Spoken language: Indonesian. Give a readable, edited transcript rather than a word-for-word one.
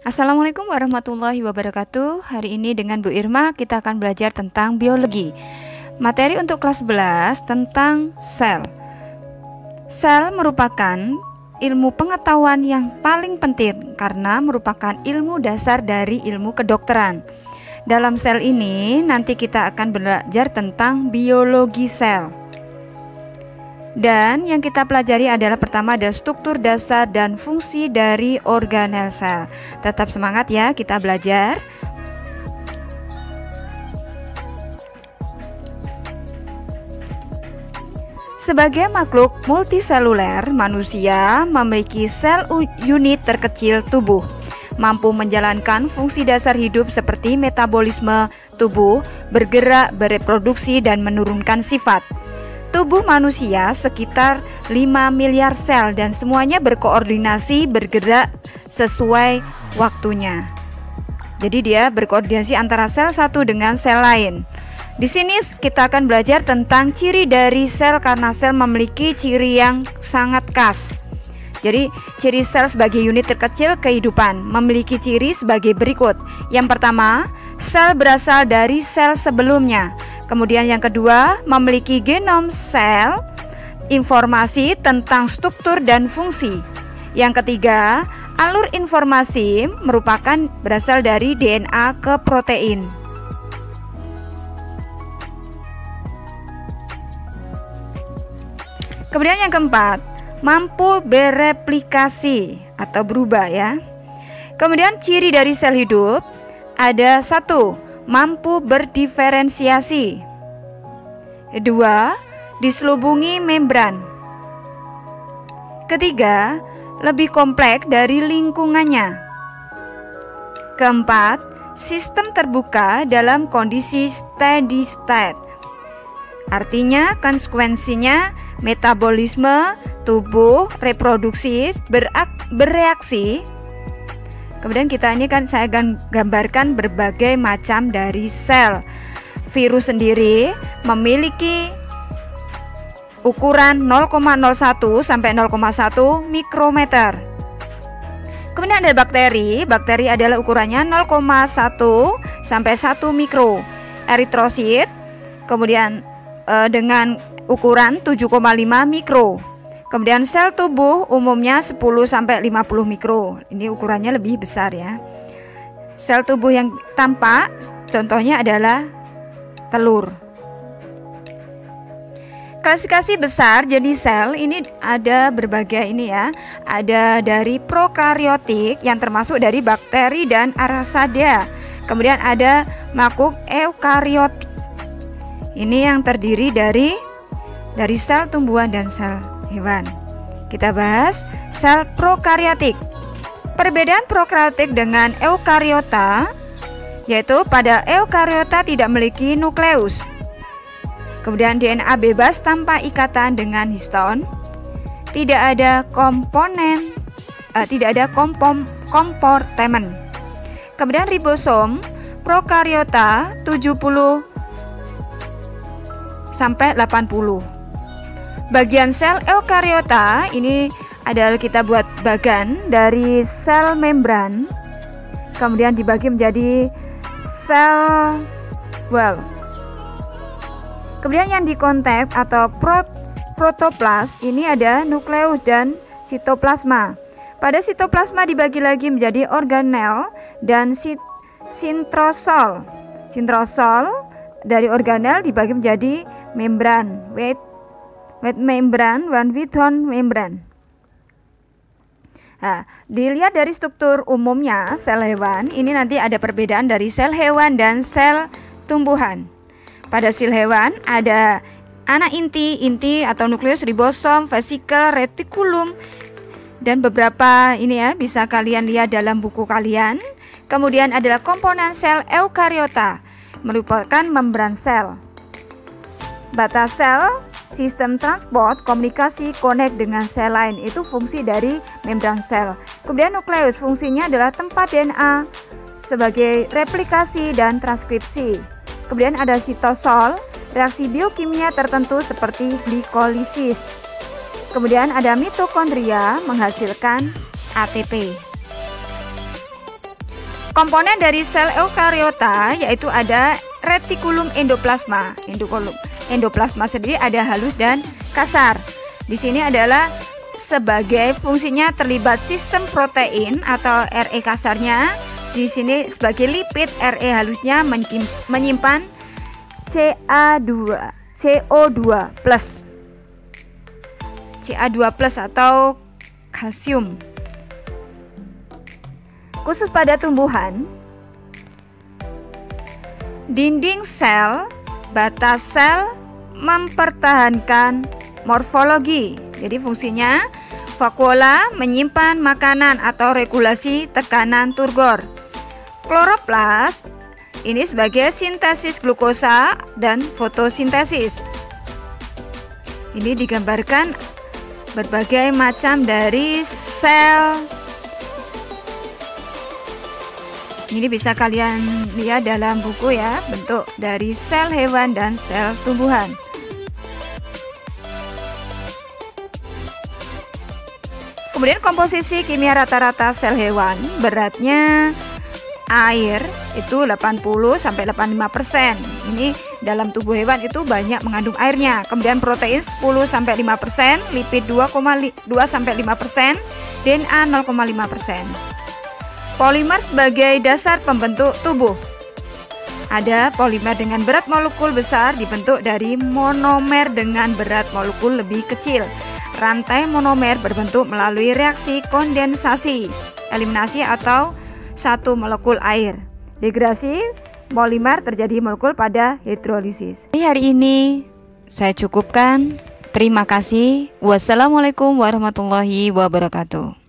Assalamualaikum warahmatullahi wabarakatuh. Hari ini dengan Bu Irma kita akan belajar tentang biologi. Materi untuk kelas 11 tentang sel. Sel merupakan ilmu pengetahuan yang paling penting karena merupakan ilmu dasar dari ilmu kedokteran. Dalam sel ini nanti kita akan belajar tentang biologi sel. Dan yang kita pelajari adalah pertama adalah struktur dasar dan fungsi dari organel sel. Tetap semangat ya, kita belajar. Sebagai makhluk multiseluler, manusia memiliki sel unit terkecil tubuh, mampu menjalankan fungsi dasar hidup seperti metabolisme tubuh, bergerak, bereproduksi, dan menurunkan sifat. Tubuh manusia sekitar 5 miliar sel dan semuanya berkoordinasi bergerak sesuai waktunya. Jadi dia berkoordinasi antara sel satu dengan sel lain. Di sini kita akan belajar tentang ciri dari sel karena sel memiliki ciri yang sangat khas. Jadi ciri sel sebagai unit terkecil kehidupan memiliki ciri sebagai berikut. Yang pertama, sel berasal dari sel sebelumnya. Kemudian yang kedua, memiliki genom sel, informasi tentang struktur dan fungsi. Yang ketiga, alur informasi merupakan berasal dari DNA ke protein. Kemudian yang keempat, mampu bereplikasi atau berubah ya. Kemudian ciri dari sel hidup ada 1, mampu berdiferensiasi. 2, diselubungi membran. 3, lebih kompleks dari lingkungannya. 4, sistem terbuka dalam kondisi steady state. Artinya konsekuensinya metabolisme tubuh, reproduksi, bereaksi. Kemudian saya akan gambarkan berbagai macam dari sel. Virus sendiri memiliki ukuran 0,01 sampai 0,1 mikrometer. Kemudian ada bakteri. Bakteri adalah ukurannya 0,1 sampai 1 mikro. Eritrosit kemudian dengan ukuran 7,5 mikro. Kemudian sel tubuh umumnya 10 sampai 50 mikro. Ini ukurannya lebih besar ya. Sel tubuh yang tampak contohnya adalah telur. Klasifikasi besar jadi sel ini ada berbagai ini ya. Ada dari prokaryotik yang termasuk dari bakteri dan arachnida. Kemudian ada makhluk eukaryotik. Ini yang terdiri dari sel tumbuhan dan sel hewan. Kita bahas sel prokaryotik. Perbedaan prokaryotik dengan eukariota yaitu pada eukariota tidak memiliki nukleus. Kemudian DNA bebas tanpa ikatan dengan histon. Tidak ada kompartemen. Kemudian ribosom prokaryota 70 sampai 80. Bagian sel eukariota ini adalah kita buat bagan dari sel membran, kemudian dibagi menjadi sel wall. Kemudian yang dikontak atau protoplas ini ada nukleus dan sitoplasma. Pada sitoplasma dibagi lagi menjadi organel dan sintrosol. Sintrosol dari organel dibagi menjadi membran, wet membran, without membran. Nah, dilihat dari struktur umumnya sel hewan, ini nanti ada perbedaan dari sel hewan dan sel tumbuhan. Pada sel hewan ada anak inti atau nukleus, ribosom, vesikel, retikulum, dan beberapa ini ya bisa kalian lihat dalam buku kalian. Kemudian adalah komponen sel eukariota, merupakan membran sel. Batas sel, sistem transport, komunikasi, connect dengan sel lain, itu fungsi dari membran sel. Kemudian nukleus, fungsinya adalah tempat DNA sebagai replikasi dan transkripsi. Kemudian ada sitosol, reaksi biokimia tertentu seperti glikolisis. Kemudian ada mitokondria menghasilkan ATP. Komponen dari sel eukariota yaitu ada retikulum endoplasma. Endoplasma sendiri ada halus dan kasar. Di sini adalah sebagai fungsinya terlibat sistem protein atau RE kasarnya. Di sini sebagai lipid, RE halusnya menyimpan Ca2+ atau kalsium. Khusus pada tumbuhan, dinding sel, batas sel mempertahankan morfologi. Jadi fungsinya vakuola menyimpan makanan atau regulasi tekanan turgor. Kloroplas ini sebagai sintesis glukosa dan fotosintesis. Ini digambarkan berbagai macam dari sel. Ini bisa kalian lihat dalam buku ya, bentuk dari sel hewan dan sel tumbuhan. Kemudian komposisi kimia rata-rata sel hewan, beratnya air itu 80-85%. Ini dalam tubuh hewan itu banyak mengandung airnya. Kemudian protein 10-5%, lipid 2-5%, DNA 0,5%. Polimer sebagai dasar pembentuk tubuh. Ada polimer dengan berat molekul besar dibentuk dari monomer dengan berat molekul lebih kecil. Rantai monomer berbentuk melalui reaksi kondensasi, eliminasi atau satu molekul air. Degradasi polimer terjadi molekul pada hidrolisis. Hari ini saya cukupkan. Terima kasih. Wassalamualaikum warahmatullahi wabarakatuh.